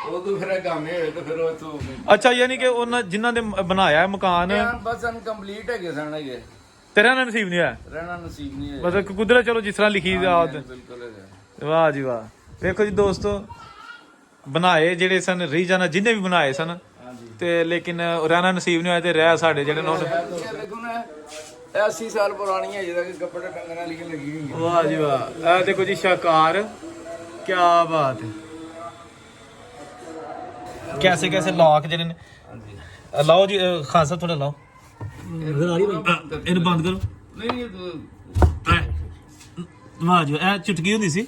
ਉਦੋਂ ਫਿਰ ਗਾਮੇ ਹੋਏ ਤੇ ਫਿਰ ਉਹ ਤੋਂ ਅੱਛਾ, ਯਾਨੀ ਕਿ ਉਹਨਾਂ ਜਿਨ੍ਹਾਂ ਦੇ ਬਣਾਇਆ ਮਕਾਨ ਬਸ ਅਨਕੰਪਲੀਟ ਹੈਗੇ ਸਨ ਹੈਗੇ, ਤੇ ਰਹਿਣਾ ਨਸੀਬ ਨਹੀਂ ਹੋਇਆ, ਰਹਿਣਾ ਨਸੀਬ ਨਹੀਂ ਹੋਇਆ। ਮਤਲਬ ਕੁਦਰਤ ਚਲੋ ਜਿਸ ਤਰ੍ਹਾਂ ਲਿਖੀ ਆ। ਬਿਲਕੁਲ ਹੈਗਾ। ਵਾਹ ਜੀ ਵਾਹ। ਵੇਖੋ ਜੀ ਦੋਸਤੋ, ਬਣਾਏ ਜਿਹੜੇ ਸਨ ਰੀਜਨ ਜਿਹਨੇ ਵੀ ਬਣਾਏ ਸਨ, ਤੇ ਲੇਕਿਨ ਰਹਿਣਾ ਨਸੀਬ ਨਹੀਂ ਹੋਇਆ ਤੇ ਰਹਿ ਸਾਡੇ ਜਿਹੜੇ ਨੋਟ। ਦੇਖੋ ਨਾ 80 ਸਾਲ ਪੁਰਾਣੀ ਹੈ ਜਿਹਦਾ ਕਿ ਕੱਪੜੇ ਟੰਗਣ ਵਾਲੀ ਲੱਗੀ ਹੋਈ ਹੈ। ਵਾਹ ਜੀ ਵਾਹ। ਇਹ ਦੇਖੋ ਜੀ ਸ਼ਾਕਾਰ, ਕੀ ਬਾਤ ਹੈ। कैसे कैसे लॉक ਜਿਹੜੇ ਨੇ ਲਾਓ ਜੀ ਖਾਨ ਸਾਹਿਬ ਥੋੜਾ ਲਾਓ, ਇਹਨੂੰ ਬੰਦ ਕਰੋ। ਨਹੀਂ ਵਾਹ ਜੀ, ਇਹ ਚੁਟਕੀ ਹੁੰਦੀ ਸੀ।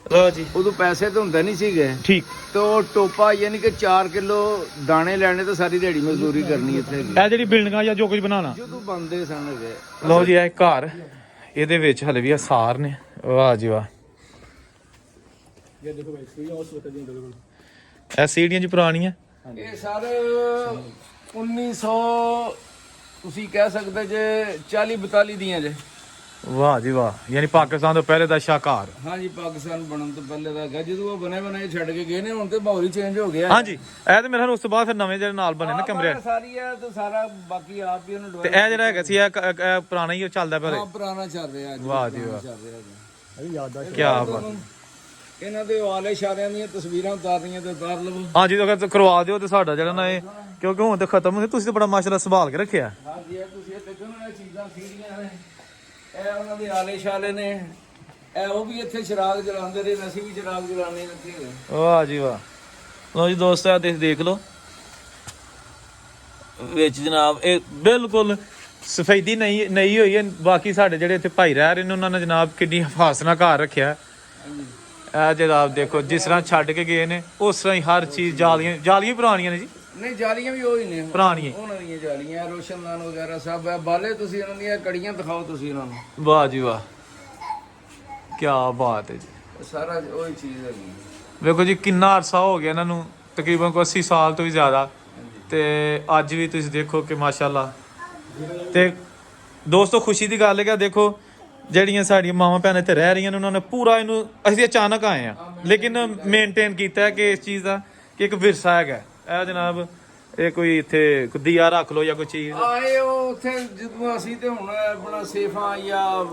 ਲਓ ਜੀ, ਉਦੋਂ ਪੈਸੇ ਤਾਂ ਹੁੰਦੇ ਨਹੀਂ ਸੀਗੇ ਠੀਕ, ਤੇ ਉਹ ਟੋਪਾ ਯਾਨੀ ਕਿ 4 ਕਿਲੋ ਦਾਣੇ ਲੈਣੇ ਤੇ ਸਾਰੀ ਦਿਹਾੜੀ ਮਜ਼ਦੂਰੀ ਕਰਨੀ ਇੱਥੇ। ਇਹ ਜਿਹੜੀ ਬਿਲਡਿੰਗਾਂ ਜਾਂ ਜੋ ਕੁਝ ਬਣਾਉਣਾ ਜਦੋਂ ਬੰਦੇ ਸਨ ਹੈਗੇ। ਲਓ ਜੀ, ਇਹ ਘਰ ਇਹਦੇ ਵਿੱਚ ਹਲੇ ਵੀ ਆਸਾਰ ਨੇ। ਵਾਹ ਜੀ ਵਾਹ। ਇਹ ਸੀੜੀਆਂ ਜੀ ਪੁਰਾਣੀਆਂ, ਇਹ ਸਾਰੇ 1900 ਤੁਸੀਂ ਕਹਿ ਸਕਦੇ ਜੇ 40-42 ਦੀਆਂ ਜੇ। ਵਾਹ ਜੀ ਵਾਹ। ਯਾਨੀ ਪਾਕਿਸਤਾਨ ਤੋਂ ਪਹਿਲੇ ਦਾ ਸ਼ਾਹਕਾਰ। ਹਾਂਜੀ, ਪਾਕਿਸਤਾਨ ਬਣਨ ਤੋਂ ਪਹਿਲੇ ਦਾ ਹੈਗਾ। ਜਦੋਂ ਉਹ ਬਣੇ ਬਣਾਏ ਛੱਡ ਕੇ ਗਏ ਨੇ, ਹੁਣ ਤੇ ਮਾਹੌਲ ਹੀ ਚੇਂਜ ਹੋ ਗਿਆ। ਹਾਂਜੀ, ਇਹ ਤੇ ਮੇਰੇ ਖਿਆਲ ਉਸ ਤੋਂ ਬਾਅਦ ਫਿਰ ਨਵੇਂ ਜਿਹੜੇ ਨਾਲ ਬਣੇ ਨੇ ਕਮਰੇ ਸਾਰੀ ਹੈ ਤੇ ਸਾਰਾ ਬਾਕੀ ਆਪ ਹੀ ਉਹਨੂੰ ਤੇ ਇਹ ਜਿਹੜਾ ਹੈਗਾ ਸੀ ਇਹ ਪੁਰਾਣਾ ਹੀ ਉਹ ਚੱਲਦਾ ਪਿਆ। ਪੁਰਾਣਾ ਚੱਲ ਰਿਹਾ ਜੀ। ਵਾਹ ਜੀ ਵਾਹ, ਚੱਲ ਰਿਹਾ ਜੀ। ਕੀ ਬਾਤ। ਇਹਨਾਂ ਦੇ ਵਾਲੇ ਇਸ਼ਾਰਿਆਂ ਦੀਆਂ ਤਸਵੀਰਾਂ ਉਤਾਰਨੀਆਂ ਤੇ ਉਤਾਰ ਲਵੋ। ਹਾਂਜੀ, ਅਗਰ ਕਰਵਾ ਦਿਓ ਤੇ ਸਾਡਾ ਜਿਹੜਾ ਨਾ ਇਹ, ਕਿਉਂਕਿ ਹੁਣ ਤੇ ਖਤਮ ਹੋ ਗਿਆ। ਤੁਸੀਂ ਤਾਂ ਬੜਾ ਮਾਸ਼ਾਅੱਲਾ ਸੰਭਾਲ ਕੇ ਰੱਖਿਆ। ਹਾਂਜੀ, ਇਹ ਤੁਸੀਂ ਇਹ ਦੇਖੋ ਨਾ, ਇਹ ਚੀਜ਼ਾਂ ਸੀੜੀਆਂ ਨੇ, ਇਹ ਉਹਨਾਂ ਦੇ ਆਲੇ ਸ਼ਾਲੇ ਨੇ। ਇਹ ਉਹ ਵੀ ਇੱਥੇ ਚਿਰਾਗ ਜਲਾਉਂਦੇ ਰਹੇ, ਅਸੀਂ ਵੀ ਚਿਰਾਗ ਜਲਾਣੇ ਲੱਗੇ ਹੋਏ। ਵਾਹ ਜੀ ਵਾਹ। ਲਓ ਜੀ ਦੋਸਤੋ, ਇਹ ਦੇਖ ਲਓ ਵਿੱਚ ਜਨਾਬ ਇਹ ਬਿਲਕੁਲ ਸਫੈਦੀ ਨਹੀਂ ਹੋਈ ਹੈ। ਬਾਕੀ ਸਾਡੇ ਜਿਹੜੇ ਇੱਥੇ ਭਾਈ ਰਹਿ ਰਹੇ ਨੇ ਉਹਨਾਂ ਨੇ ਜਨਾਬ ਕਿੰਨੀ ਹਿਫਾਜ਼ਤ ਨਾਲ ਘਰ ਰੱਖਿਆ। ਇਹ ਜਨਾਬ ਦੇਖੋ, ਜਿਸ ਤਰ੍ਹਾਂ ਛੱਡ ਕੇ ਗਏ ਨੇ ਉਸ ਤਰ੍ਹਾਂ ਹੀ ਹਰ ਚੀਜ਼। ਜਾਲੀਆਂ ਪੁਰਾਣੀਆਂ ਨੇ ਜੀ। ਨਹੀਂ, ਜਾਲੀਆਂ ਵੀ ਉਹੀ ਨੇ ਪੁਰਾਣੀਆਂ, ਉਹਨਾਂ ਦੀਆਂ ਜਾਲੀਆਂ, ਰੋਸ਼ਨਦਾਨ ਵਗੈਰਾ ਸਭ ਹੈ। ਬਾਲੇ ਤੁਸੀਂ ਇਹਨਾਂ ਦੀਆਂ ਕੜੀਆਂ ਦਿਖਾਓ ਤੁਸੀਂ ਇਹਨਾਂ ਨੂੰ। ਵਾਹ ਜੀ ਵਾਹ, ਕੀ ਬਾਤ ਹੈ ਜੀ। ਸਾਰਾ ਉਹੀ ਚੀਜ਼ ਹੈਗੀ। ਵੇਖੋ ਜੀ, ਕਿੰਨਾ ਅਰਸਾ ਹੋ ਗਿਆ ਇਹਨਾਂ ਨੂੰ, ਤਕਰੀਬਨ 80 ਸਾਲ ਤੋਂ ਵੀ ਜ਼ਿਆਦਾ। ਤੇ ਅੱਜ ਵੀ ਤੁਸੀਂ ਦੇਖੋ ਕਿ ਮਾਸ਼ਾਅੱਲਾ। ਤੇ ਦੋਸਤੋ, ਖੁਸ਼ੀ ਦੀ ਗੱਲ ਹੈ ਕਿ ਦੇਖੋ ਜਿਹੜੀਆਂ ਸਾਡੀਆਂ ਮਾਵਾਂ ਭੈਣਾਂ ਇੱਥੇ ਰਹਿ ਰਹੀਆਂ ਨੇ, ਉਹਨਾਂ ਨੇ ਪੂਰਾ ਇਹਨੂੰ, ਅਸੀਂ ਅਚਾਨਕ ਆਏ ਆ ਲੇਕਿਨ ਮੇਨਟੇਨ ਕੀਤਾ ਹੈ ਕਿ ਇਸ ਚੀਜ਼ ਦਾ ਕਿ ਇੱਕ ਵਿਰਸਾ ਹੈਗਾ। ਇਹ ਜਨਾਬ ਇਹ ਕੋਈ ਇੱਥੇ ਦੀਆ ਰੱਖ ਲਓ ਜਾਂ ਕੋਈ ਚੀਜ਼ ਆਏ ਉਹ ਉੱਥੇ ਜਦੋਂ ਅਸੀਂ ਤੇ ਹੁਣ ਆਪਣਾ ਸੇਫਾਂ ਜਾਂ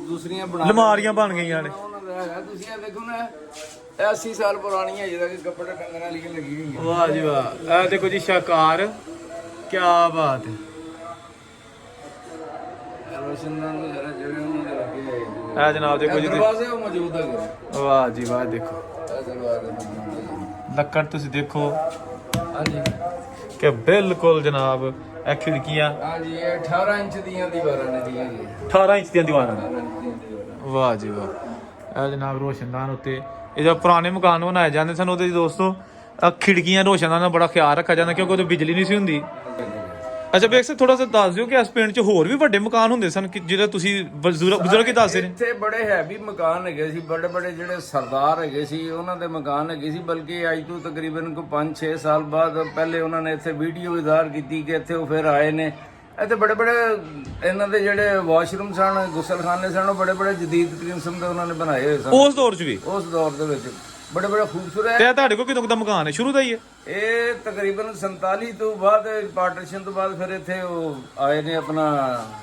ਦੂਸਰੀਆਂ ਬਣਾ ਅਲਮਾਰੀਆਂ ਬਣ ਗਈਆਂ ਨੇ। ਉਹਨਾਂ ਦਾ ਹੈਗਾ। ਤੁਸੀਂ ਇਹ ਦੇਖੋ ਨਾ 80 ਸਾਲ ਪੁਰਾਣੀ ਹੈ ਜਿਹਦਾ ਕਿ ਕੱਪੜੇ ਟੰਗਣ ਵਾਲੀ ਲੱਗੀ ਹੋਈ ਹੈ। ਵਾਹ ਜੀ ਵਾਹ। ਇਹ ਦੇਖੋ ਜੀ ਸ਼ਾਕਾਰ, ਕੀ ਬਾਤ ਹੈ। ਰੋਸ਼ਨਦਾਨ ਵਗੈਰਾ ਜਿਹੜੇ ਉਹਨਾਂ ਦੇ ਲੱਗੇ ਹੋਏ ਇਹ ਜਨਾਬ ਦੇਖੋ ਜੀ, ਦਰਵਾਜ਼ੇ ਉਹ ਮੌਜੂਦ ਹੈਗੇ। ਵਾਹ ਜੀ ਵਾਹ। ਦੇਖੋ ਇਹ ਦਰਵਾਜ਼ੇ ਮੌਜੂਦ ਹੈਗੇ। ਲੱਕੜ ਤੁਸੀਂ ਦੇਖੋ ਹਾਂਜੀ ਕਿ ਬਿਲਕੁਲ ਜਨਾਬ। ਇਹ ਖਿੜਕੀਆਂ ਹਾਂਜੀ, ਇਹ 18 ਇੰਚ ਦੀਆਂ ਦੀਵਾਰਾਂ ਨੇ ਦੀਆਂ ਜੀ। 18 ਇੰਚ ਦੀਆਂ ਦੀਵਾਰਾਂ ਨੇ। 18 ਇੰਚ ਦੀਆਂ ਦੀਵਾਰਾਂ। ਵਾਹ ਜੀ ਵਾਹ। ਇਹ ਜਨਾਬ ਰੋਸ਼ਨਦਾਨ ਉੱਤੇ ਇਹ ਜੋ ਪੁਰਾਣੇ ਮਕਾਨ ਬਣਾਏ ਜਾਂਦੇ ਸਨ ਉਹਦੇ ਦੋਸਤੋ ਖਿੜਕੀਆਂ ਰੋਸ਼ਨਦਾਨ ਦਾ ਬੜਾ ਖਿਆਲ ਰੱਖਿਆ ਜਾਂਦਾ ਕਿਉਂਕਿ ਉਦੋਂ ਬਿਜਲੀ ਨਹੀਂ ਸੀ ਹੁੰਦੀ। ਅੱਛਾ ਬੇਕ ਸਰ, ਥੋੜਾ ਜਿਹਾ ਦੱਸ ਦਿਓ ਕਿ ਇਸ ਪਿੰਡ 'ਚ ਹੋਰ ਵੀ ਵੱਡੇ ਮਕਾਨ ਹੁੰਦੇ ਸਨ ਜਿਹੜਾ ਤੁਸੀਂ ਬਜ਼ੁਰਗ ਹੀ ਦੱਸਦੇ ਨੇ। ਇੱਥੇ ਬੜੇ ਹੈਵੀ ਮਕਾਨ ਹੈਗੇ ਸੀ, ਬੜੇ ਬੜੇ ਜਿਹੜੇ ਸਰਦਾਰ ਹੈਗੇ ਸੀ ਉਹਨਾਂ ਦੇ ਮਕਾਨ ਹੈਗੇ ਸੀ। ਬਲਕਿ ਅੱਜ ਤੋਂ ਤਕਰੀਬਨ ਕੋਈ 5-6 ਸਾਲ ਬਾਅਦ ਪਹਿਲੇ ਉਹਨਾਂ ਨੇ ਇੱਥੇ ਵੀਡੀਓ ਵੀ ਦਾਇਰ ਕੀਤੀ ਕਿ ਇੱਥੇ ਉਹ ਫਿਰ ਆਏ ਨੇ। ਇੱਥੇ ਬੜੇ ਬੜੇ ਇਹਨਾਂ ਦੇ ਜਿਹੜੇ ਵਾਸ਼ਰੂਮ ਸਨ, ਗੁਸਲਖਾਨੇ ਸਨ, ਉਹ ਬੜੇ ਬੜੇ ਜਦੀਦ ਕਿਸਮ ਦੇ ਉਹਨਾਂ ਨੇ ਬਣਾਏ ਹੋਏ ਸਨ ਉਸ ਦੌਰ 'ਚ ਵੀ। ਉਸ ਦੌਰ ਦੇ ਵਿੱਚ ਬੜੇ ਬੜੇ ਖੂਬਸੂਰਤ। ਤੇ ਤੁਹਾਡੇ ਕੋਲ ਕਿਦੋਂ ਦਾ ਮਕਾਨ ਹੈ? ਸ਼ੁਰੂ ਦਾ ਹੀ ਹੈ ਇਹ ਤਕਰੀਬਨ 47 ਤੋਂ ਬਾਅਦ ਪਾਰਟੀਸ਼ਨ ਤੋਂ ਬਾਅਦ ਫਿਰ ਇੱਥੇ ਉਹ ਆਏ ਨੇ, ਆਪਣਾ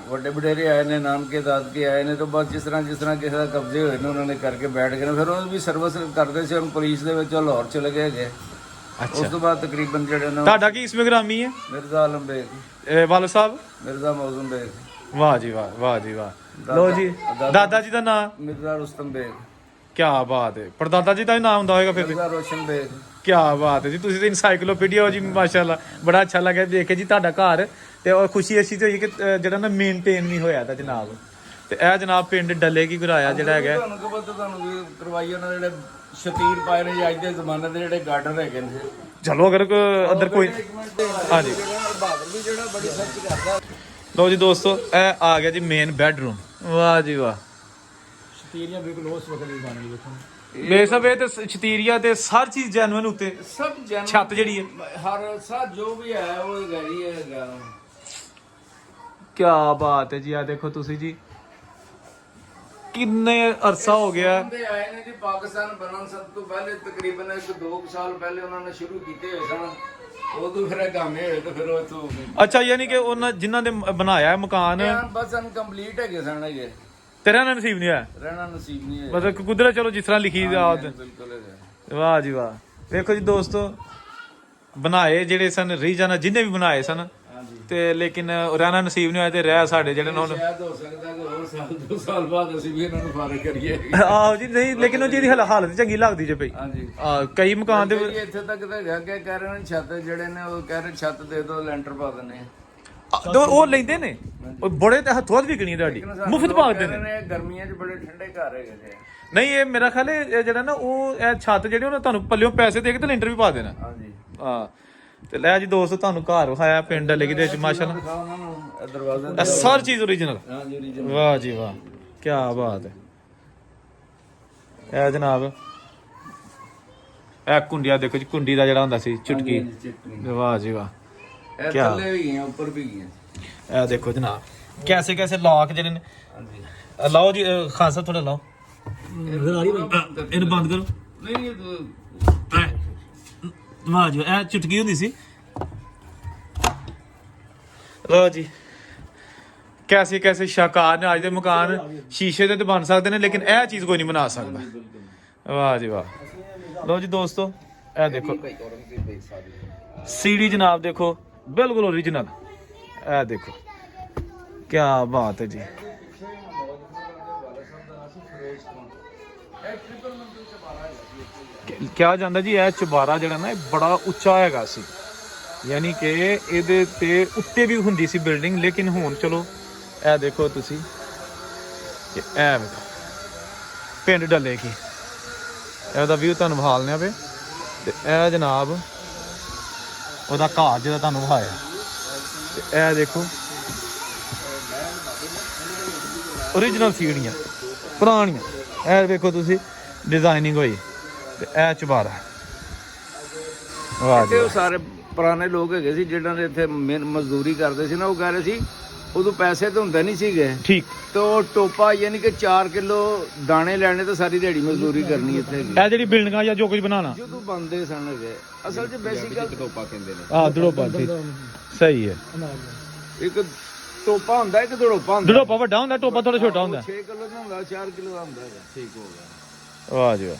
ਵੱਡੇ ਵਡੇਰੇ ਆਏ ਨੇ, ਨਾਨਕੇ ਦਾਦਕੇ ਆਏ ਨੇ। ਤੋਂ ਬਾਅਦ ਜਿਸ ਤਰ੍ਹਾਂ ਕਿਸੇ ਦਾ ਕਬਜ਼ੇ ਹੋਏ ਨੇ ਉਹਨਾਂ ਨੇ ਕਰਕੇ ਬੈਠ ਗਏ ਨੇ। ਫਿਰ ਉਹ ਵੀ ਸਰਵਿਸ ਕਰਦੇ ਸੀ, ਹੁਣ ਪੁਲਿਸ ਦੇ ਵਿੱਚ ਲਾਹੌਰ ਚਲੇ ਗਏ ਹੈਗੇ। ਉਸ ਤੋਂ ਬਾਅਦ ਤਕਰੀਬਨ ਜਿਹੜੇ ਨੇ। ਤੁਹਾਡਾ ਕੀ ਇਸਮੇ ਗ੍ਰਾਮੀ ਹੈ? ਮਿਰਜ਼ਾ ਆਲਮ ਬੇਗ, ਵਾਲਦ ਸਾਹਿਬ ਮਿਰਜ਼ਾ ਮੌਜ਼ਮ ਬੇਗ। ਵਾਹ ਜੀ ਵਾਹ, ਵਾਹ ਜੀ ਵਾਹ। ਲੋ ਜੀ, ਦਾਦਾ ਜੀ ਦਾ ਨਾਮ? ਮਿਰਜ਼ਾ ਰੁਸਤਮ ਬੇਗ। ਕੀ ਬਾਤ ਹੈ। ਪੜਦਾਦਾ ਜੀ ਦਾ ਵੀ ਨਾਮ ਹੁੰਦਾ ਹੋਏਗਾ ਫਿਰ? ਮਿਰਜ਼ਾ ਰੋਸ਼ਨ ਬੇਗ। ਕੀ ਬਾਤ ਹੈ ਜੀ, ਤੁਸੀਂ ਤਾਂ ਇਨਸਾਈਕਲੋਪੀਡੀਆ ਹੋ ਜੀ ਮਾਸ਼ਾਅੱਲਾ। ਬੜਾ ਅੱਛਾ ਲੱਗਿਆ ਦੇਖ ਕੇ ਜੀ ਤੁਹਾਡਾ ਘਰ। ਤੇ ਉਹ ਖੁਸ਼ੀ ਅਸੀ ਤੇ ਹੋਈ ਕਿ ਜਿਹੜਾ ਨਾ ਮੇਨਟੇਨ ਨਹੀਂ ਹੋਇਆ ਤਾਂ ਜਨਾਬ। ਤੇ ਇਹ ਜਨਾਬ ਪਿੰਡ ਡੱਲੇ ਕੀ ਗੁਰਾਇਆ ਜਿਹੜਾ ਹੈਗਾ। ਤੁਹਾਨੂੰ ਵੀ ਕਰਵਾਈ ਉਹਨਾਂ ਦੇ ਜਿਹੜੇ ਸ਼ਤੀਰ ਪਾਏ ਨੇ ਅੱਜ ਦੇ ਜ਼ਮਾਨੇ ਦੇ ਜਿਹੜੇ ਗਾਰਡਨ ਹੈਗੇ ਨੇ। ਚਲੋ ਅਗਰ ਅੰਦਰ ਕੋਈ। ਹਾਂਜੀ ਬਹਾਦਰ ਵੀ ਜਿਹੜਾ ਬੜੀ ਸਰਚ ਕਰਦਾ। ਲੋ ਜੀ ਦੋਸਤੋ, ਇਹ ਆ ਗਿਆ ਜੀ ਮੇਨ ਬੈਡਰੂਮ। ਵਾਹ ਜੀ ਵਾਹ। ਸ਼ਤੀਰੀਆਂ ਬਿਲਕੁਲ ਉਸ ਵਕਤ ਦੀ ਬਣ ਗਈ ਦੇਖੋ। ਬੇਸਬ ਇਹ ਤੇ ਛਤੀਰੀਆ ਤੇ ਹਰ ਚੀਜ਼ ਜੈਨੂਇਨ ਉੱਤੇ ਸਭ ਛੱਤ ਜਿਹੜੀ ਹੈ ਹਰ ਸਾਥ ਜੋ ਵੀ ਹੈ ਉਹ ਗਈ ਹੈ। ਕੀ ਬਾਤ ਹੈ ਜੀ। ਆ ਦੇਖੋ ਤੁਸੀਂ ਜੀ ਕਿੰਨੇ ਅਰਸਾ ਹੋ ਗਿਆ ਬੰਦੇ ਆਏ ਨੇ ਜੀ ਪਾਕਿਸਤਾਨ ਬਣਨ ਸਭ ਤੋਂ ਪਹਿਲੇ ਤਕਰੀਬਨ 1-2 ਸਾਲ ਪਹਿਲੇ ਉਹਨਾਂ ਨੇ ਸ਼ੁਰੂ ਕੀਤੇ ਹੋਏ ਸਨ। ਉਦੋਂ ਫਿਰ ਇਹ ਕੰਮ ਹੋਏ ਤੇ ਫਿਰ ਉਹ ਤੋਂ ਅੱਛਾ, ਯਾਨੀ ਕਿ ਉਹਨਾਂ ਜਿਨ੍ਹਾਂ ਨੇ ਬਣਾਇਆ ਮਕਾਨ ਬਸ ਅਨਕੰਪਲੀਟ ਹੈਗੇ ਸਨ ਹੈਗੇ, ਤੇ ਰਹਿਣਾ ਨਸੀਬ ਨਹੀਂ ਹੋਇਆ, ਰਹਿਣਾ ਨਸੀਬ ਨਹੀਂ ਹੈ। ਮਤਲਬ ਕੁਦਰਤ ਚਲੋ ਜਿਸ ਤਰ੍ਹਾਂ ਲਿਖੀ ਆ। ਬਿਲਕੁਲ ਹੈਗਾ। ਵਾਹ ਜੀ ਵਾਹ। ਵੇਖੋ ਜੀ ਦੋਸਤੋ, ਬਣਾਏ ਜਿਹੜੇ ਸਨ ਰੀਜਨ ਜਿੰਨੇ ਵੀ ਬਣਾਏ ਸਨ, ਤੇ ਲੇਕਿਨ ਰਹਿਣਾ ਨਸੀਬ ਨਹੀਂ ਹੋਇਆ ਤੇ ਰਹਿ ਸਾਡੇ ਜਿਹੜੇ ਨੇ ਸ਼ਾਇਦ ਹੋ ਸਕਦਾ ਕਿ ਹੋਰ ਸਾਲ 2 ਸਾਲ ਬਾਅਦ ਅਸੀਂ ਵੀ ਇਹਨਾਂ ਨੂੰ ਫਾਰਗ ਕਰੀਏ। ਆਹੋ ਜੀ, ਨਹੀਂ ਲੇਕਿਨ ਉਹ ਜਿਹਦੀ ਹਾਲਤ ਚੰਗੀ ਲੱਗਦੀ ਜੇ ਪਈ। ਹਾਂਜੀ, ਕਈ ਮਕਾਨ ਦੇ ਇੱਥੇ ਤੱਕ ਤਾਂ ਹੈਗਾ ਕਿ ਕਹਿ ਰਹੇ ਨੇ ਛੱਤ ਜਿਹੜੇ ਨੇ ਉਹ ਕਹਿ ਰਹੇ ਛੱਤ ਦੇ ਦਿਓ, ਲੈਂਟਰ ਪਾ ਦਿੰਦੇ ਆ। ਉਹ ਲੈਂਦੇ ਨੇ, ਉਹ ਬੜੇ ਤੇ ਹੱਥੋਂ ਹੱਥ ਵਿਕਣੀ ਤੁਹਾਡੀ ਮੁਫਤ ਪਾਉਂਦੇ ਨੇ। ਗਰਮੀਆਂ 'ਚ ਬੜੇ ਠੰਡੇ ਘਰ ਹੈਗੇ ਨੇ। ਨਹੀਂ, ਇਹ ਮੇਰਾ ਖਿਆਲ ਇਹ ਜਿਹੜਾ ਨਾ ਉਹ ਇਹ ਛੱਤ ਜਿਹੜੀ ਉਹਨਾਂ ਤੁਹਾਨੂੰ ਪੱਲਿਓਂ ਪੈਸੇ ਦੇ ਕੇ ਤੇ ਲੈਂਟਰ ਵੀ ਪਾ ਦੇਣਾ। ਹਾਂਜੀ ਹਾਂ, ਤੇ ਲੈ ਜੀ ਦੋਸਤੋ, ਤੁਹਾਨੂੰ ਘਰ ਵਿਖਾਇਆ ਪਿੰਡ ਲਿਖ ਦੇ ਵਿੱਚ ਮਾਸ਼ਾਅੱਲਾ ਉਹਨਾਂ ਨੂੰ ਦਰਵਾਜ਼ਾ ਇਹ ਸਾਰੀ ਚੀਜ਼ ਓਰੀਜਨਲ। ਹਾਂਜੀ original। ਵਾਹ ਜੀ ਵਾਹ, ਕੀ ਬਾਤ ਹੈ। ਇਹ ਜਨਾਬ ਇਹ ਕੁੰਡੀਆ ਦੇਖੋ ਜੀ, ਕੁੰਡੀ ਦਾ ਜਿਹੜਾ ਹੁੰਦਾ ਸੀ ਚੁਟਕੀ। ਵਾਹ ਜੀ ਵਾਹ, ਇਹ ਥੱਲੇ ਵੀ ਗਈਆਂ ਉੱਪਰ ਵੀ ਗਈਆਂ। ਇਹ ਦੇਖੋ ਜਨਾਬ ਕੈਸੇ ਕੈਸੇ ਲੌਕ ਜਿਹੜੇ ਨੇ। ਹਾਂਜੀ, ਲਾਓ ਜੀ ਖਾਨ ਸਾਹਿਬ ਥੋੜਾ ਲਾਓ, ਇਹਨੂੰ ਬੰਦ ਕਰੋ। ਨਹੀਂ ਵਾਹ ਜੀ, ਇਹ ਚੁਟਕੀ ਹੁੰਦੀ ਸੀ। ਲਓ ਜੀ, ਕੈਸੇ ਕੈਸੇ ਸ਼ਾਕਾਰ ਨੇ ਅੱਜ ਦੇ ਮਕਾਨ। ਸ਼ੀਸ਼ੇ ਦੇ ਤੇ ਬਣ ਸਕਦੇ ਨੇ, ਲੇਕਿਨ ਇਹ ਚੀਜ਼ ਕੋਈ ਨਹੀਂ ਬਣਾ ਸਕਦਾ। ਵਾਹ ਜੀ ਵਾਹ। ਲਓ ਜੀ ਦੋਸਤੋ, ਇਹ ਦੇਖੋ ਸੀਡੀ ਜਨਾਬ, ਦੇਖੋ ਬਿਲਕੁਲ ਓਰੀਜਨਲ। ਇਹ ਦੇਖੋ ਕੀ ਬਾਤ ਹੈ ਜੀ। ਕਿਹਾ ਜਾਂਦਾ ਜੀ ਇਹ ਚੁਬਾਰਾ ਜਿਹੜਾ ਨਾ ਇਹ ਬੜਾ ਉੱਚਾ ਹੈਗਾ ਸੀ, ਯਾਨੀ ਕਿ ਇਹਦੇ ਤੇ ਉੱਤੇ ਵੀ ਹੁੰਦੀ ਸੀ ਬਿਲਡਿੰਗ, ਲੇਕਿਨ ਹੁਣ ਚਲੋ ਇਹ ਦੇਖੋ ਤੁਸੀਂ ਕਿ ਇਹ ਵੇਖੋ ਪਿੰਡ ਡੱਲੇ ਕੀ ਇਹਦਾ ਵਿਊ ਤੁਹਾਨੂੰ ਵਿਖਾਲਨੇ ਆ ਵੇ। ਤੇ ਇਹ ਜਨਾਬ ਉਹਦਾ ਘਰ ਜਿਹੜਾ ਤੁਹਾਨੂੰ ਵਿਖਾਇਆ, ਤੇ ਇਹ ਦੇਖੋ ਓਰੀਜਨਲ ਸੀੜੀਆਂ ਪੁਰਾਣੀਆਂ। ਇਹ ਵੇਖੋ ਤੁਸੀਂ ਡਿਜ਼ਾਈਨਿੰਗ ਹੋਈ, ਤੇ ਇਹ ਚੁਬਾਰਾ। ਵਾਹ ਜੀ, ਉਹ ਸਾਰੇ ਪੁਰਾਣੇ ਲੋਕ ਹੈਗੇ ਸੀ ਜਿਹਨਾਂ ਦੇ ਇੱਥੇ ਮਜ਼ਦੂਰੀ ਕਰਦੇ ਸੀ ਨਾ, ਉਹ ਕਹਿ ਰਹੇ ਸੀ ਉਦੋਂ ਪੈਸੇ ਤਾਂ ਹੁੰਦੇ ਨਹੀਂ ਸੀਗੇ। ਠੀਕ। ਤੇ ਉਹ ਟੋਪਾ ਯਾਨੀ ਕਿ 4 ਕਿਲੋ ਦਾਣੇ ਲੈਣੇ ਤੇ ਸਾਰੀ ਦਿਹਾੜੀ ਮਜ਼ਦੂਰੀ ਕਰਨੀ ਇੱਥੇ। ਇਹ ਜਿਹੜੀ ਬਿਲਡਿੰਗਾਂ ਜਾਂ ਜੋ ਕੁਝ ਬਣਾਉਣਾ ਜਦੋਂ ਬੰਦੇ ਸਨ ਹੈਗੇ, ਅਸਲ 'ਚ ਬੇਸਿਕਲ ਟੋਪਾ ਕਹਿੰਦੇ ਨੇ। ਆਹ ਦੜੋਪਾ, ਠੀਕ ਸਹੀ ਹੈ। ਇੱਕ ਟੋਪਾ ਹੁੰਦਾ, ਇੱਕ ਦੜੋਪਾ ਹੁੰਦਾ। ਦੜੋਪਾ ਵੱਡਾ ਹੁੰਦਾ, ਟੋਪਾ ਥੋੜਾ ਛੋਟਾ ਹੁੰਦਾ। 6 ਕਿਲੋ ਦਾ ਹੁੰਦਾ, 4 ਕਿਲੋ ਦਾ ਹੁੰਦਾ ਹੈਗਾ। ਠੀਕ ਹੋ ਗਿਆ। ਵਾਹ ਜੀ ਵਾਹ।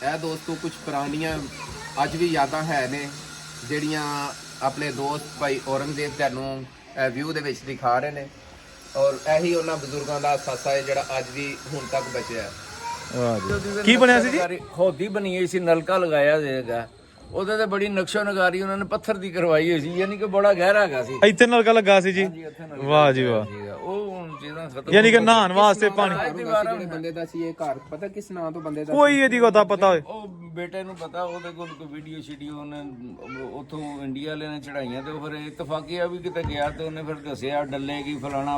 ਇਹ ਦੋਸਤੋ ਕੁਝ ਪੁਰਾਣੀਆਂ ਅੱਜ ਵੀ ਯਾਦਾਂ ਹੈ ਨੇ ਜਿਹੜੀਆਂ ਆਪਣੇ ਦੋਸਤ ਭਾਈ ਔਰੰਗਜ਼ੇਬ ਤੁਹਾਨੂੰ ਵਿਊ ਦੇ ਵਿੱਚ ਦਿਖਾ ਰਹੇ ਨੇ, ਔਰ ਇਹੀ ਉਹਨਾਂ ਬਜ਼ੁਰਗਾਂ ਦਾ ਸਾਸਾ ਹੈ ਜਿਹੜਾ ਅੱਜ ਵੀ ਹੁਣ ਤੱਕ ਬਚਿਆ ਹੈ। ਵਾਹ ਜੀ, ਕੀ ਬਣਿਆ ਸੀ ਜੀ? ਖੋਦੀ ਬਣੀ ਹੋਈ ਸੀ, ਨਲਕਾ ਲਗਾਇਆ ਜਾਏਗਾ ਉਹਦੇ ਤੇ, ਬੜੀ ਨਕਸ਼ੋ ਨਗਾਰੀ ਉਹਨਾਂ ਨੇ ਪੱਥਰ ਦੀ ਕਰਵਾਈ ਹੋਈ ਸੀ, ਯਾਨੀ ਕਿ ਬੜਾ ਗਹਿਰਾ ਹੈਗਾ ਸੀ। ਇੱਥੇ ਨਲਕਾ ਲੱਗਾ ਸੀ ਜੀ। ਵਾਹ ਜੀ ਵਾਹ। ਉਹ ਹੁਣ ਚੀਜ਼ਾਂ ਖਤਮ, ਯਾਨੀ ਕਿ ਨਹਾਉਣ ਵਾਸਤੇ ਪਾਣੀ। ਜਿਹੜੇ ਬੰਦੇ ਦਾ ਸੀ ਇਹ ਘਰ, ਪਤਾ ਕਿਸ ਨਾਂ ਤੋਂ ਬੰਦੇ ਦਾ? ਕੋਈ ਇਹਦੀ ਗੱਲ ਪਤਾ ਹੋਏ? ਉਹ ਬੇਟੇ ਨੂੰ ਪਤਾ, ਉਹਦੇ ਕੋਲ ਕੋਈ ਵੀਡੀਓ ਸ਼ੀਡੀਓ ਉਹਨੇ ਉੱਥੋਂ ਇੰਡੀਆ ਵਾਲੇ ਨੇ ਚੜਾਈਆਂ, ਤੇ ਉਹ ਫਿਰ ਇਤਫਾਕੀਆ ਵੀ ਕਿਤੇ ਗਿਆ ਤੇ ਉਹਨੇ ਫਿਰ ਦੱਸਿਆ ਡੱਲੇ ਕੀ ਫਲਾਣਾ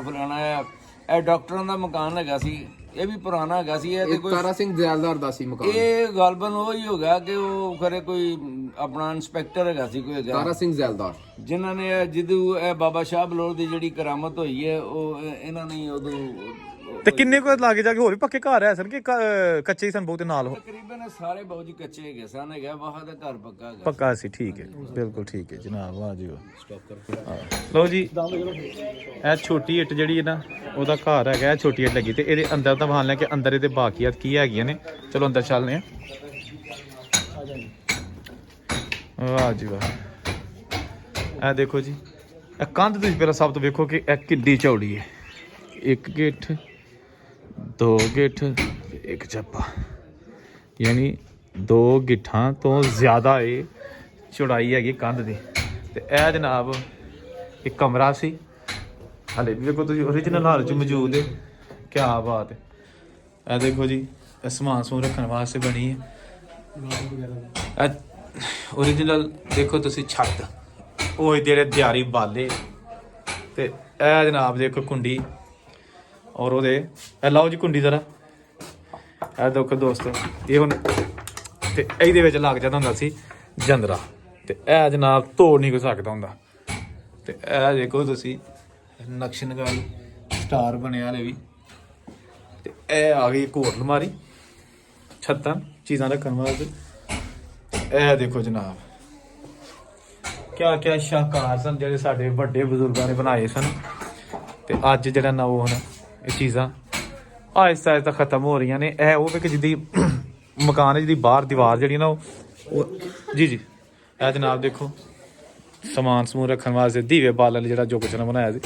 ਇਹ ਡਾਕਟਰਾਂ ਦਾ ਮਕਾਨ ਹੈਗਾ ਸੀ, ਇਹ ਵੀ ਪੁਰਾਣਾ ਹੈਗਾ ਸੀ। ਇਹ ਤੇ ਕੋਈ ਤਾਰਾ ਸਿੰਘ ਜ਼ੈਲਦਾਰ ਦਾ ਸੀ ਮਕਾਨ। ਇਹ ਗਲਬਨ ਉਹ ਹੀ ਹੋ ਗਿਆ ਕਿ ਉਹ ਖਰੇ ਕੋਈ ਆਪਣਾ ਇੰਸਪੈਕਟਰ ਹੈਗਾ ਸੀ ਕੋਈ ਹੈਗਾ, ਤਾਰਾ ਸਿੰਘ ਜ਼ੈਲਦਾਰ, ਜਿਨ੍ਹਾਂ ਨੇ ਜਦੋਂ ਇਹ ਬਾਬਾ ਸ਼ਾਹ ਬਲੌਰ ਦੀ ਜਿਹੜੀ ਕਰਾਮਤ ਹੋਈ ਹੈ ਉਹ ਇਹਨਾਂ ਨੇ ਉਦੋਂ। ਤੇ ਕਿੰਨੇ ਕੁ ਲਾਗੇ ਜਾ ਕੇ ਹੋਰ ਵੀ ਪੱਕੇ ਘਰ ਹੈ ਸਨ ਕਿ ਕੱਚੇ ਹੀ ਸਨ ਬਹੁਤੇ ਨਾਲ? ਤਕਰੀਬਨ ਸਾਰੇ ਬਹੁਤ ਜੀ ਕੱਚੇ ਹੈਗੇ ਸਨ, ਹੈਗਾ ਬਾਹਰ ਦਾ ਘਰ ਪੱਕਾ ਹੈਗਾ। ਪੱਕਾ ਸੀ, ਠੀਕ ਹੈ, ਬਿਲਕੁਲ ਠੀਕ ਹੈ ਜਨਾਬ। ਵਾਹ ਜੀ ਵਾਹ। ਲਓ ਜੀ, ਇਹ ਛੋਟੀ ਇੱਟ ਜਿਹੜੀ ਹੈ ਨਾ ਉਹਦਾ ਘਰ ਹੈਗਾ, ਇਹ ਛੋਟੀ ਇੱਟ ਲੱਗੀ, ਤੇ ਇਹਦੇ ਅੰਦਰ ਤਾਂ ਬਹਾਲ ਲੈ ਕਿ ਅੰਦਰ ਇਹਦੇ ਬਾਕੀਆਤ ਕੀ ਹੈਗੀਆਂ ਨੇ। ਚਲੋ ਅੰਦਰ ਚੱਲਦੇ ਆ। ਵਾਹ ਜੀ ਵਾਹ। ਇਹ ਦੇਖੋ ਜੀ, ਇਹ ਕੰਧ ਤੁਸੀਂ ਪਹਿਲਾਂ ਸਭ ਤੋਂ ਵੇਖੋ ਕਿ ਇਹ ਕਿੱਡੀ ਚੌੜੀ ਹੈ। 1 ਗਿੱਠ 2 ਗਿੱਠ 1 ਚੱਪਾ, ਯਾਨੀ 2 ਗਿੱਠਾਂ ਤੋਂ ਜ਼ਿਆਦਾ ਇਹ ਚੌੜਾਈ ਹੈਗੀ ਕੰਧ ਦੀ। ਤੇ ਇਹ ਜਨਾਬ ਇੱਕ ਕਮਰਾ ਸੀ, ਹਾਲੇ ਵੀ ਵੇਖੋ ਤੁਸੀਂ ਓਰੀਜਨਲ ਹਾਲ 'ਚ ਮੌਜੂਦ ਹੈ। ਕੀ ਬਾਤ ਹੈ। ਇਹ ਦੇਖੋ ਜੀ, ਇਹ ਸਮਾਨ ਸਮੂਨ ਰੱਖਣ ਵਾਸਤੇ ਬਣੀ ਹੈ। ਓਰੀਜਨਲ ਦੇਖੋ ਤੁਸੀਂ ਛੱਤ, ਉਹ ਜਿਹੜੇ ਦਿਹਾੜੀ ਬਾਲੇ, ਤੇ ਇਹ ਜਨਾਬ ਦੇਖੋ ਕੁੰਡੀ, ਔਰ ਉਹਦੇ ਇਹ ਲਾਓ ਜੀ ਕੁੰਡੀ ਜ਼ਰਾ। ਇਹ ਦੇਖੋ ਦੋਸਤੋ, ਇਹ ਹੁਣ ਤੇ ਇਹਦੇ ਵਿੱਚ ਲੱਗ ਜਾਂਦਾ ਹੁੰਦਾ ਸੀ ਜੰਦਰਾ, ਤੇ ਇਹ ਜਨਾਬ ਤੋੜ ਨਹੀਂ ਕੋਈ ਸਕਦਾ ਹੁੰਦਾ। ਤੇ ਇਹ ਦੇਖੋ ਤੁਸੀਂ ਨਕਸ਼ ਨਗਾਰੀ ਸਟਾਰ ਬਣਿਆ ਹਲੇ ਵੀ। ਤੇ ਇਹ ਆ ਗਈ ਇੱਕ ਹੋਰ ਅਲਮਾਰੀ, ਛੱਤਾਂ ਚੀਜ਼ਾਂ ਰੱਖਣ ਵਾਸਤੇ। ਇਹ ਦੇਖੋ ਜਨਾਬ, ਕਿਆ ਸ਼ਾਹਕਾਰ ਸਨ ਜਿਹੜੇ ਸਾਡੇ ਵੱਡੇ ਬਜ਼ੁਰਗਾਂ ਨੇ ਬਣਾਏ ਸਨ, ਤੇ ਅੱਜ ਜਿਹੜਾ ਨਾ ਉਹ ਹੁਣ ਇਹ ਚੀਜ਼ਾਂ ਆਹਿਸਤਾ ਆਹਿਸਤਾ ਖਤਮ ਹੋ ਰਹੀਆਂ ਨੇ। ਇਹ ਉਹ ਇੱਕ ਜਿਹਦੀ ਮਕਾਨ ਹੈ ਜਿਹਦੀ ਬਾਹਰ ਦੀਵਾਰ ਜਿਹੜੀ ਨਾ ਉਹ ਜੀ ਇਹ ਜਨਾਬ ਦੇਖੋ ਸਮਾਨ ਸਮੂਨ ਰੱਖਣ ਵਾਸਤੇ, ਦੀਵੇ ਬਾਲਣ ਜਿਹੜਾ ਜੋ ਕੁਛ ਨਾ ਬਣਾਇਆ ਸੀ।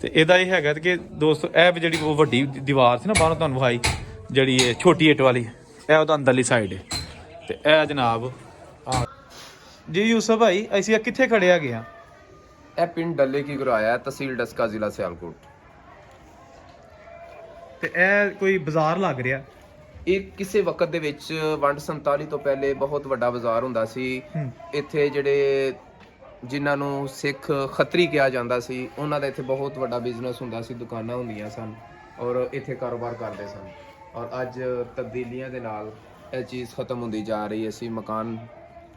ਤੇ ਇਹਦਾ ਇਹ ਹੈਗਾ ਕਿ ਦੋਸਤੋ ਇਹ ਵੀ ਜਿਹੜੀ ਉਹ ਵੱਡੀ ਦੀਵਾਰ ਸੀ ਨਾ ਬਾਹਰੋਂ ਤੁਹਾਨੂੰ ਵਿਖਾਈ, ਜਿਹੜੀ ਇਹ ਛੋਟੀ ਇੱਟ ਵਾਲੀ, ਇਹ ਉਹਦਾ ਅੰਦਰਲੀ ਸਾਈਡ ਹੈ। ਤੇ ਇਹ ਜਨਾਬ ਜੀ ਯੂਸਫ ਭਾਈ ਅਸੀਂ ਇਹ ਕਿੱਥੇ ਖੜੇ ਹੈਗੇ ਆ? ਇਹ ਪਿੰਡ ਡੱਲੇ ਕੀ ਗੁਰਾਇਆ, ਤਹਿਸੀਲ ਡਸਕਾ, ਜ਼ਿਲ੍ਹਾ ਸਿਆਲਕੋਟ। ਤੇ ਇਹ ਕੋਈ ਬਾਜ਼ਾਰ ਲੱਗ ਰਿਹਾ? ਇਹ ਕਿਸੇ ਵਕਤ ਦੇ ਵਿੱਚ ਵੰਡ 47 ਤੋਂ ਪਹਿਲੇ ਬਹੁਤ ਵੱਡਾ ਬਾਜ਼ਾਰ ਹੁੰਦਾ ਸੀ। ਇੱਥੇ ਜਿਹੜੇ ਜਿਨ੍ਹਾਂ ਨੂੰ ਸਿੱਖ ਖੱਤਰੀ ਕਿਹਾ ਜਾਂਦਾ ਸੀ, ਉਹਨਾਂ ਦਾ ਇੱਥੇ ਬਹੁਤ ਵੱਡਾ ਬਿਜ਼ਨਸ ਹੁੰਦਾ ਸੀ, ਦੁਕਾਨਾਂ ਹੁੰਦੀਆਂ ਸਨ ਔਰ ਇੱਥੇ ਕਾਰੋਬਾਰ ਕਰਦੇ ਸਨ। ਔਰ ਅੱਜ ਤਬਦੀਲੀਆਂ ਦੇ ਨਾਲ ਇਹ ਚੀਜ਼ ਖਤਮ ਹੁੰਦੀ ਜਾ ਰਹੀ ਹੈ। ਅਸੀਂ ਮਕਾਨ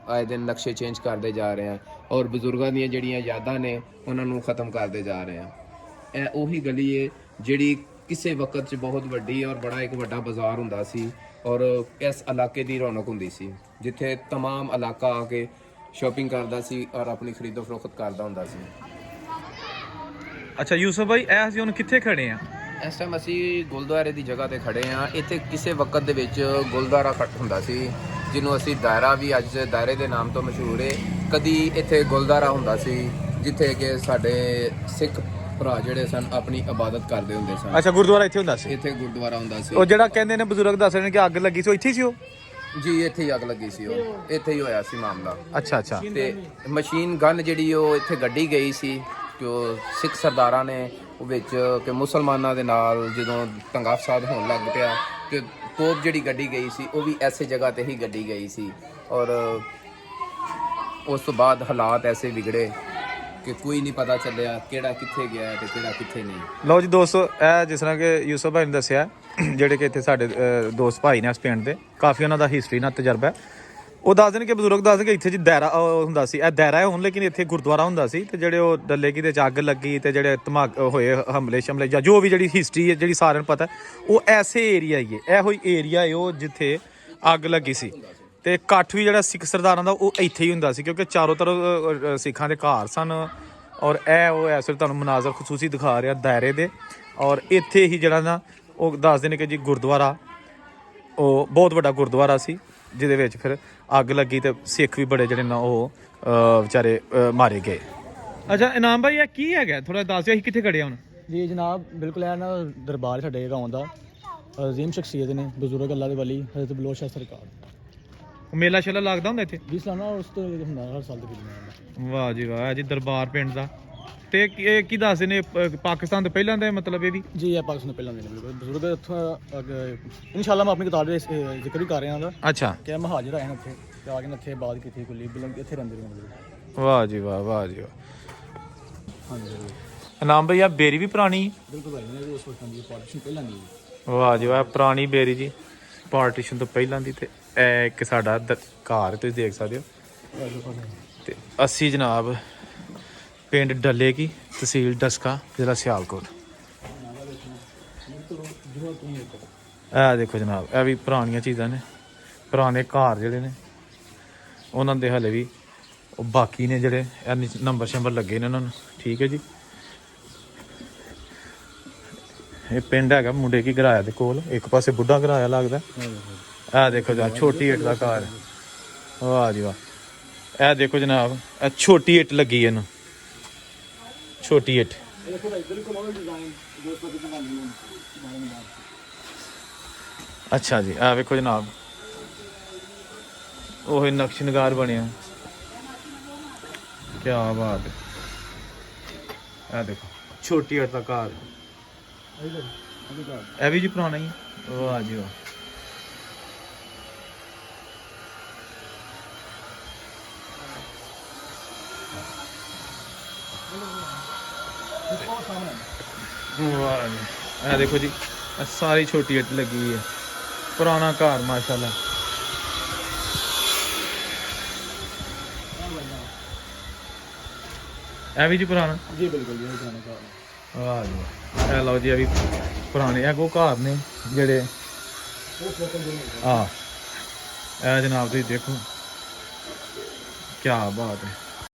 ਆਏ ਦਿਨ ਨਕਸ਼ੇ ਚੇਂਜ ਕਰਦੇ ਜਾ ਰਹੇ ਹਾਂ ਔਰ ਬਜ਼ੁਰਗਾਂ ਦੀਆਂ ਜਿਹੜੀਆਂ ਯਾਦਾਂ ਨੇ ਉਹਨਾਂ ਨੂੰ ਖਤਮ ਕਰਦੇ ਜਾ ਰਹੇ ਹਾਂ। ਇਹ ਉਹੀ ਗਲੀ ਹੈ ਜਿਹੜੀ ਕਿਸੇ ਵਕਤ 'ਚ ਬਹੁਤ ਵੱਡੀ ਔਰ ਬੜਾ ਇੱਕ ਵੱਡਾ ਬਾਜ਼ਾਰ ਹੁੰਦਾ ਸੀ ਔਰ ਇਸ ਇਲਾਕੇ ਦੀ ਰੌਣਕ ਹੁੰਦੀ ਸੀ, ਜਿੱਥੇ तमाम ਇਲਾਕਾ ਆ ਕੇ ਸ਼ਾਪਿੰਗ ਕਰਦਾ ਸੀ ਔਰ ਆਪਣੀ ਖਰੀਦੋ ਫਰੋਖਤ ਕਰਦਾ ਹੁੰਦਾ ਸੀ। ਅੱਛਾ ਯੂਸਫ ਭਾਈ ਇਹ ਅਸੀਂ ਹੁਣ ਕਿੱਥੇ ਖੜੇ ਆ? ਇਸ ਟਾਈਮ ਅਸੀਂ ਗੁਰਦੁਆਰੇ ਦੀ ਜਗ੍ਹਾ ਤੇ ਖੜੇ ਹਾਂ। ਇੱਥੇ ਕਿਸੇ ਵਕਤ ਦੇ ਵਿੱਚ ਗੁਰਦੁਆਰਾ ਖੱਟ ਹੁੰਦਾ ਸੀ, ਜਿਹਨੂੰ ਅਸੀਂ ਦਾਇਰਾ ਵੀ ਅੱਜ ਦਾਇਰੇ ਦੇ ਨਾਮ ਤੋਂ ਮਸ਼ਹੂਰ ਹੈ। ਕਦੀ ਇੱਥੇ ਗੁਰਦੁਆਰਾ ਹੁੰਦਾ ਸੀ ਜਿੱਥੇ ਕਿ ਸਾਡੇ ਸਿੱਖ ਭਰਾ ਜਿਹੜੇ ਸਨ ਆਪਣੀ ਇਬਾਦਤ ਕਰਦੇ ਹੁੰਦੇ ਸਨ। ਅੱਛਾ ਗੁਰਦੁਆਰਾ ਇੱਥੇ ਹੁੰਦਾ ਸੀ? ਇੱਥੇ ਗੁਰਦੁਆਰਾ ਹੁੰਦਾ ਸੀ। ਉਹ ਜਿਹੜਾ ਕਹਿੰਦੇ ਨੇ ਬਜ਼ੁਰਗ ਦੱਸ ਰਹੇ ਨੇ ਕਿ ਅੱਗ ਲੱਗੀ ਸੀ, ਉਹ ਇੱਥੇ ਹੀ ਸੀ? ਉਹ ਜੀ ਇੱਥੇ ਹੀ ਅੱਗ ਲੱਗੀ ਸੀ, ਉਹ ਇੱਥੇ ਹੀ ਹੋਇਆ ਸੀ ਮਾਮਲਾ। ਅੱਛਾ ਤੇ ਮਸ਼ੀਨ ਗਨ ਜਿਹੜੀ ਉਹ ਇੱਥੇ ਗੱਡੀ ਗਈ ਸੀ ਕਿ ਉਹ ਸਿੱਖ ਸਰਦਾਰਾਂ ਨੇ ਉਹ ਵਿੱਚ ਕਿ ਮੁਸਲਮਾਨਾਂ ਦੇ ਨਾਲ ਜਦੋਂ ਤੰਗਾ ਫਸਾਦ ਹੋਣ ਲੱਗ ਪਿਆ ਕਿ ਤੋਪ ਜਿਹੜੀ ਗੱਡੀ ਗਈ ਸੀ ਉਹ ਵੀ ਐਸੇ ਜਗ੍ਹਾ ਤੇ ਹੀ ਗੱਡੀ ਗਈ ਸੀ ਔਰ ਉਸ ਤੋਂ ਬਾਅਦ ਹਾਲਾਤ ਐਸੇ ਵਿਗੜੇ ਕਿ ਕੋਈ ਨਹੀਂ ਪਤਾ ਚੱਲਿਆ ਕਿਹੜਾ ਕਿੱਥੇ ਗਿਆ ਤੇ ਕਿਹੜਾ ਕਿੱਥੇ ਨਹੀਂ। ਲਓ ਜੀ ਦੋਸਤੋ, ਇਹ ਜਿਸ ਤਰ੍ਹਾਂ ਕਿ ਯੂਸਫ ਭਾਈ ਨੇ ਦੱਸਿਆ, ਜਿਹੜੇ ਕਿ ਇੱਥੇ ਸਾਡੇ ਦੋਸਤ ਭਾਈ ਨੇ ਇਸ ਪਿੰਡ ਦੇ, ਕਾਫੀ ਉਹਨਾਂ ਦਾ ਹਿਸਟਰੀ ਨਾਲ ਤਜਰਬਾ ਹੈ। ਉਹ ਦੱਸਦੇ ਨੇ ਕਿ ਬਜ਼ੁਰਗ ਦੱਸਦੇ ਕਿ ਇੱਥੇ ਜੀ ਦਾਇਰਾ ਹੁੰਦਾ ਸੀ, ਇਹ ਦਾਇਰਾ ਹੈ ਹੁਣ, ਲੇਕਿਨ ਇੱਥੇ ਗੁਰਦੁਆਰਾ ਹੁੰਦਾ ਸੀ। ਤੇ ਜਿਹੜੇ ਉਹ ਡੱਲੇ ਕੀ ਦੇ ਚ ਅੱਗ ਲੱਗੀ ਤੇ ਜਿਹੜੇ ਧਮਾਕੇ ਹੋਏ, ਹਮਲੇ ਸ਼ਮਲੇ ਜਾਂ ਜੋ ਵੀ ਜਿਹੜੀ ਹਿਸਟਰੀ ਹੈ ਜਿਹੜੀ ਸਾਰਿਆਂ ਨੂੰ ਪਤਾ, ਉਹ ਐਸੇ ਏਰੀਆ ਹੀ ਹੈ, ਇਹੋ ਹੀ ਏਰੀਆ ਹੈ ਉਹ ਜਿੱਥੇ ਅੱਗ ਲੱਗੀ ਸੀ। ਤੇ ਇਕੱਠ ਵੀ ਜਿਹੜਾ ਸਿੱਖ ਸਰਦਾਰਾਂ ਦਾ ਉਹ ਇੱਥੇ ਹੀ ਹੁੰਦਾ ਸੀ, ਕਿਉਂਕਿ ਚਾਰੋਂ ਤਰਫ ਸਿੱਖਾਂ ਦੇ ਘਰ ਸਨ। ਔਰ ਇਹ ਉਹ ਇਸ ਵੇਲੇ ਤੁਹਾਨੂੰ ਮਨਾਜ਼ਰ ਖਸੂਸੀ ਦਿਖਾ ਰਿਹਾ ਦਾਇਰੇ ਦੇ, ਔਰ ਇੱਥੇ ਹੀ ਜਿਹੜਾ ਨਾ ਉਹ ਦੱਸਦੇ ਨੇ ਕਿ ਜੀ ਗੁਰਦੁਆਰਾ ਉਹ ਬਹੁਤ ਵੱਡਾ ਗੁਰਦੁਆਰਾ ਸੀ, ਜਿਹਦੇ ਵਿੱਚ ਫਿਰ ਅੱਗ ਲੱਗੀ ਤੇ ਸਿੱਖ ਵੀ ਬੜੇ ਜਿਹੜੇ ਨਾ ਉਹ ਵਿਚਾਰੇ ਮਾਰੇ ਗਏ। ਅੱਛਾ ਇਨਾਮ ਭਾਈ ਇਹ ਕੀ ਹੈਗਾ, ਥੋੜਾ ਦੱਸ ਦਿਓ ਅਸੀਂ ਕਿੱਥੇ ਖੜੇ ਹੁਣ? ਜੀ ਜਨਾਬ ਬਿਲਕੁਲ ਇਹ ਨਾ ਦਰਬਾਰ ਸਾਡੇ ਗਾਉਂ ਦਾ ਅਜ਼ੀਮ ਸ਼ਖਸੀਅਤ ਨੇ, ਬਜ਼ੁਰਗ ਅੱਲਾ ਦੇ ਵਲੀ ਹਜ਼ਰਤ ਬਲੋਚ ਸ਼ਾਹ ਸਰਕਾਰ। ਮੇਲਾ ਸ਼ੇਲਾ ਲੱਗਦਾ ਹੁੰਦਾ ਇੱਥੇ? ਜੀ ਸਾਲਾਨਾ ਉਸ ਤੋਂ ਹੁੰਦਾ ਹਰ ਸਾਲ ਤਕਰੀਬਨ। ਵਾਹ ਜੀ ਵਾਹ ਜੀ, ਦਰਬਾਰ ਪਿੰਡ ਦਾ। ਤੇ ਇਹ ਕੀ ਦੱਸਦੇ ਨੇ ਪਾਕਿਸਤਾਨ ਤੋਂ ਪਹਿਲਾਂ ਦਾ ਮਤਲਬ ਇਹ ਵੀ? ਜੀ ਇਹ ਪਾਕਿਸਤਾਨ ਤੋਂ ਪਹਿਲਾਂ ਦੇ ਨੇ ਬਿਲਕੁਲ ਬਜ਼ੁਰਗ ਇੱਥੋਂ। ਇਨਸ਼ਾਅੱਲਾ ਮੈਂ ਆਪਣੀ ਕਿਤਾਬ ਦੇ ਜ਼ਿਕਰ ਵੀ ਕਰ ਰਿਹਾ ਹਾਂ ਅੱਛਾ ਕਿ ਮਹਾਜਰ ਆਏ ਨੇ ਇੱਥੇ ਤੇ ਆ ਕੇ ਇੱਥੇ ਬਾਦ ਕੀਤੀ ਕੁੱਲੀ ਬਿਲੰਗ ਇੱਥੇ ਰਹਿੰਦੇ ਨੇ। ਵਾਹ ਜੀ ਵਾਹ, ਵਾਹ ਜੀ ਵਾਹ। ਹਾਂਜੀ ਇਨਾਮ ਭਈਆ ਬੇਰੀ ਵੀ ਪੁਰਾਣੀ? ਬਿਲਕੁਲ ਭਾਈ ਨੇ ਉਸ ਵਕਤ ਦੀ ਪਾਰਟੀਸ਼ਨ ਪਹਿਲਾਂ ਦੀ। ਵਾਹ ਜੀ ਵਾਹ, ਪੁਰਾਣੀ ਬੇਰੀ ਜੀ, ਪਾਰਟੀਸ਼ਨ ਤੋਂ ਪਹਿਲਾਂ ਦੀ। ਤੇ ਇਹ ਇੱਕ ਸਾਡਾ ਘਰ ਤੁਸੀਂ ਦੇਖ ਸਕਦੇ ਹੋ। ਤੇ ਅਸੀਂ ਜਨਾਬ ਪਿੰਡ ਡੱਲੇ ਕੀ, ਤਹਿਸੀਲ ਡਸਕਾ, ਜ਼ਿਲ੍ਹਾ ਸਿਆਲਕੋਟ। ਇਹ ਦੇਖੋ ਜਨਾਬ, ਇਹ ਵੀ ਪੁਰਾਣੀਆਂ ਚੀਜ਼ਾਂ ਨੇ, ਪੁਰਾਣੇ ਘਰ ਜਿਹੜੇ ਨੇ ਉਹਨਾਂ ਦੇ ਹਲੇ ਵੀ ਉਹ ਬਾਕੀ ਨੇ, ਜਿਹੜੇ ਨੰਬਰ ਸ਼ੰਬਰ ਲੱਗੇ ਨੇ ਉਹਨਾਂ ਨੂੰ। ਠੀਕ ਹੈ ਜੀ, ਇਹ ਪਿੰਡ ਹੈਗਾ ਮੁੰਡੇ ਕੀ ਗਰਾਇਆ ਦੇ ਕੋਲ, ਇੱਕ ਪਾਸੇ ਬੁੱਢਾ ਗਰਾਇਆ ਲੱਗਦਾ। ਇਹ ਦੇਖੋ ਜਨਾਬ ਛੋਟੀ ਇੱਟ ਦਾ ਘਰ। ਵਾਹ ਜੀ ਵਾਹ, ਇਹ ਦੇਖੋ ਜਨਾਬ ਇਹ ਛੋਟੀ ਇੱਟ ਲੱਗੀ ਇਹਨੂੰ, ਛੋਟੀ ਇੱਟ। ਅੱਛਾ ਜੀ, ਇਹ ਵੇਖੋ ਜਨਾਬ ਉਹ ਨਕਸ਼ ਨਗਾਰ ਬਣਿਆ, ਕਿਆ ਬਾਤ ਹੈ। ਇਹ ਦੇਖੋ ਛੋਟੀ ਇੱਟ ਦਾ ਘਰ, ਇਹ ਵੀ ਜੀ ਪੁਰਾਣਾ ਹੀ। ਵਾਹ ਜੀ ਵਾਹ, ਵਾਹ ਜੀ, ਇਹ ਦੇਖੋ ਜੀ ਇਹ ਸਾਰੀ ਛੋਟੀ ਇੱਟ ਲੱਗੀ ਹੋਈ ਹੈ, ਪੁਰਾਣਾ ਘਰ ਮਾਸ਼ਾਅੱਲਾ। ਇਹ ਵੀ ਜੀ ਪੁਰਾਣਾ? ਜੀ ਬਿਲਕੁਲ ਜੀ ਪੁਰਾਣਾ ਘਰ। ਵਾਹ ਜੀ ਇਹ ਲਓ ਜੀ ਇਹ ਵੀ ਪੁਰਾਣੇ ਇਹ ਕੋ ਘਰ ਨੇ ਜਿਹੜੇ ਇਹ ਜਨਾਬ ਤੁਸੀਂ ਦੇਖੋ ਕੀ ਬਾਤ ਹੈ।